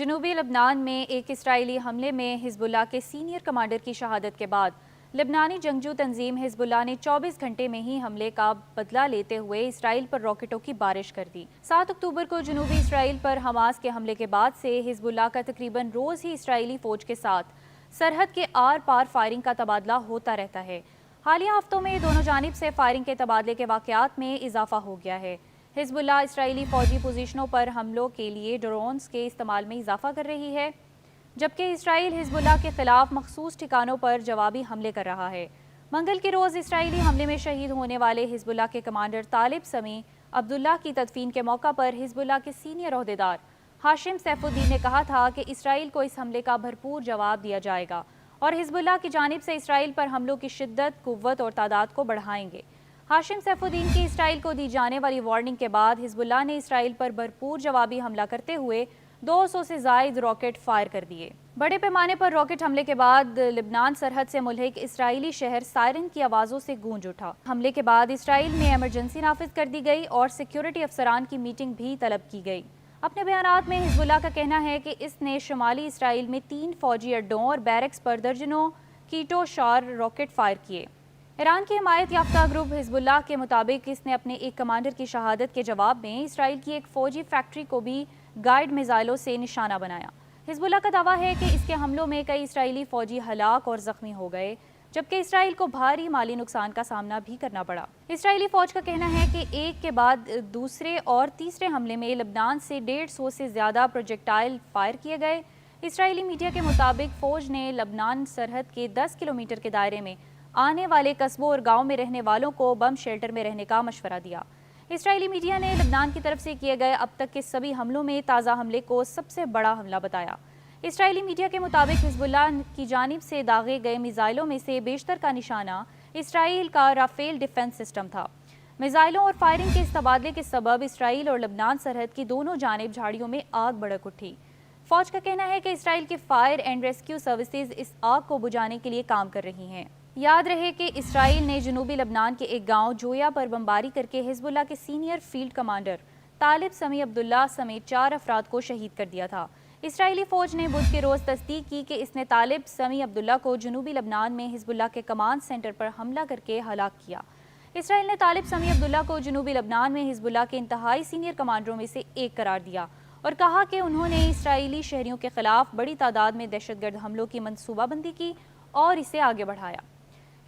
جنوبی لبنان میں ایک اسرائیلی حملے میں حزب اللہ کے سینئر کمانڈر کی شہادت کے بعد لبنانی جنگجو تنظیم حزب اللہ نے 24 گھنٹے میں ہی حملے کا بدلہ لیتے ہوئے اسرائیل پر راکٹوں کی بارش کر دی۔ 7 اکتوبر کو جنوبی اسرائیل پر حماس کے حملے کے بعد سے حزب اللہ کا تقریباً روز ہی اسرائیلی فوج کے ساتھ سرحد کے آر پار فائرنگ کا تبادلہ ہوتا رہتا ہے۔ حالیہ ہفتوں میں دونوں جانب سے فائرنگ کے تبادلے کے واقعات میں اضافہ ہو گیا ہے۔ حزب اللہ اسرائیلی فوجی پوزیشنوں پر حملوں کے لیے ڈرونز کے استعمال میں اضافہ کر رہی ہے، جبکہ اسرائیل حزب اللہ کے خلاف مخصوص ٹھکانوں پر جوابی حملے کر رہا ہے۔ منگل کے روز اسرائیلی حملے میں شہید ہونے والے حزب اللہ کے کمانڈر طالب سمیع عبداللہ کی تدفین کے موقع پر حزب اللہ کے سینئر عہدیدار ہاشم سیف الدین نے کہا تھا کہ اسرائیل کو اس حملے کا بھرپور جواب دیا جائے گا اور حزب اللہ کی جانب سے اسرائیل پر حملوں کی شدت، قوت اور تعداد کو بڑھائیں گے۔ ہاشم سیف الدین کی اسرائیل کو دی جانے والی وارننگ کے بعد حزب اللہ نے اسرائیل پر بھرپور جوابی حملہ کرتے ہوئے 200 سے زائد راکٹ فائر کر دیے۔ بڑے پیمانے پر راکٹ حملے کے بعد لبنان سرحد سے ملحق اسرائیلی شہر سائرن کی آوازوں سے گونج اٹھا۔ حملے کے بعد اسرائیل میں ایمرجنسی نافذ کر دی گئی اور سیکیورٹی افسران کی میٹنگ بھی طلب کی گئی۔ اپنے بیانات میں حزب اللہ کا کہنا ہے کہ اس نے شمالی اسرائیل میں 3 فوجی اڈوں اور بیرکس پر درجنوں کیٹو شار راکٹ فائر کیے۔ ایران کی حمایت یافتہ گروپ حزب اللہ کے مطابق اس نے اپنے ایک کمانڈر کی شہادت کے جواب میں اسرائیل کی ایک فوجی فیکٹری کو بھی گائیڈ میزائلوں سے نشانہ بنایا۔ حزب اللہ کا دعویٰ ہے کہ اس کے حملوں میں کئی اسرائیلی فوجی ہلاک اور زخمی ہو گئے، جبکہ اسرائیل کو بھاری مالی نقصان کا سامنا بھی کرنا پڑا۔ اسرائیلی فوج کا کہنا ہے کہ ایک کے بعد دوسرے اور تیسرے حملے میں لبنان سے 150 سے زیادہ پروجیکٹائل فائر کیے گئے۔ اسرائیلی میڈیا کے مطابق فوج نے لبنان سرحد کے 10 کلومیٹر کے دائرے میں آنے والے قصبوں اور گاؤں میں رہنے والوں کو بم شیلٹر میں رہنے کا مشورہ دیا۔ اسرائیلی میڈیا نے لبنان کی طرف سے کیے گئے اب تک کے سبھی حملوں میں تازہ حملے کو سب سے بڑا حملہ بتایا۔ اسرائیلی میڈیا کے مطابق حزب اللہ کی جانب سے داغے گئے میزائلوں میں سے بیشتر کا نشانہ اسرائیل کا رافیل ڈیفنس سسٹم تھا۔ میزائلوں اور فائرنگ کے اس تبادلے کے سبب اسرائیل اور لبنان سرحد کی دونوں جانب جھاڑیوں میں آگ بھڑک اٹھی۔ فوج کا کہنا ہے کہ اسرائیل کے فائر اینڈ ریسکیو سروسز اس آگ کو بجھانے کے لیے کام کر رہی ہیں۔ یاد رہے کہ اسرائیل نے جنوبی لبنان کے ایک گاؤں جویا پر بمباری کرکے حزب اللہ کے سینئر فیلڈ کمانڈر طالب سمیع عبداللہ سمیت 4 افراد کو شہید کر دیا تھا۔ اسرائیلی فوج نے بدھ کے روز تصدیق کی کہ اس نے طالب سمیع عبداللہ کو جنوبی لبنان میں حزب اللہ کے کمانڈ سینٹر پر حملہ کرکے ہلاک کیا۔ اسرائیل نے طالب سمیع عبداللہ کو جنوبی لبنان میں حزب اللہ کے انتہائی سینئر کمانڈروں میں سے ایک قرار دیا اور کہا کہ انہوں نے اسرائیلی شہریوں کے خلاف بڑی تعداد میں دہشت گرد حملوں کی منصوبہ بندی کی اور اسے آگے بڑھایا۔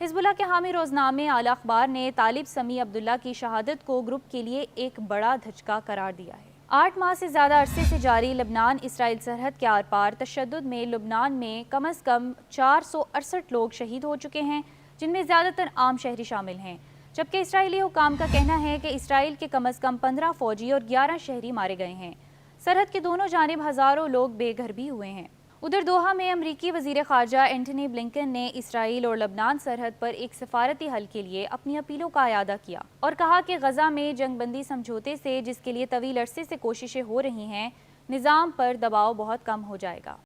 حزب اللہ کے حامی روزنامے اعلی اخبار نے طالب سمیع عبداللہ کی شہادت کو گروپ کے لیے ایک بڑا دھچکا قرار دیا ہے۔ 8 ماہ سے زیادہ عرصے سے جاری لبنان اسرائیل سرحد کے آر پار تشدد میں لبنان میں کم از کم 468 لوگ شہید ہو چکے ہیں، جن میں زیادہ تر عام شہری شامل ہیں، جبکہ اسرائیلی حکام کا کہنا ہے کہ اسرائیل کے کم از کم 15 فوجی اور 11 شہری مارے گئے ہیں۔ سرحد کے دونوں جانب ہزاروں لوگ بے گھر بھی ہوئے ہیں۔ ادھر دوحہ میں امریکی وزیر خارجہ اینٹونی بلنکن نے اسرائیل اور لبنان سرحد پر ایک سفارتی حل کے لیے اپنی اپیلوں کا اعادہ کیا اور کہا کہ غزہ میں جنگ بندی سمجھوتے سے، جس کے لیے طویل عرصے سے کوششیں ہو رہی ہیں، نظام پر دباؤ بہت کم ہو جائے گا۔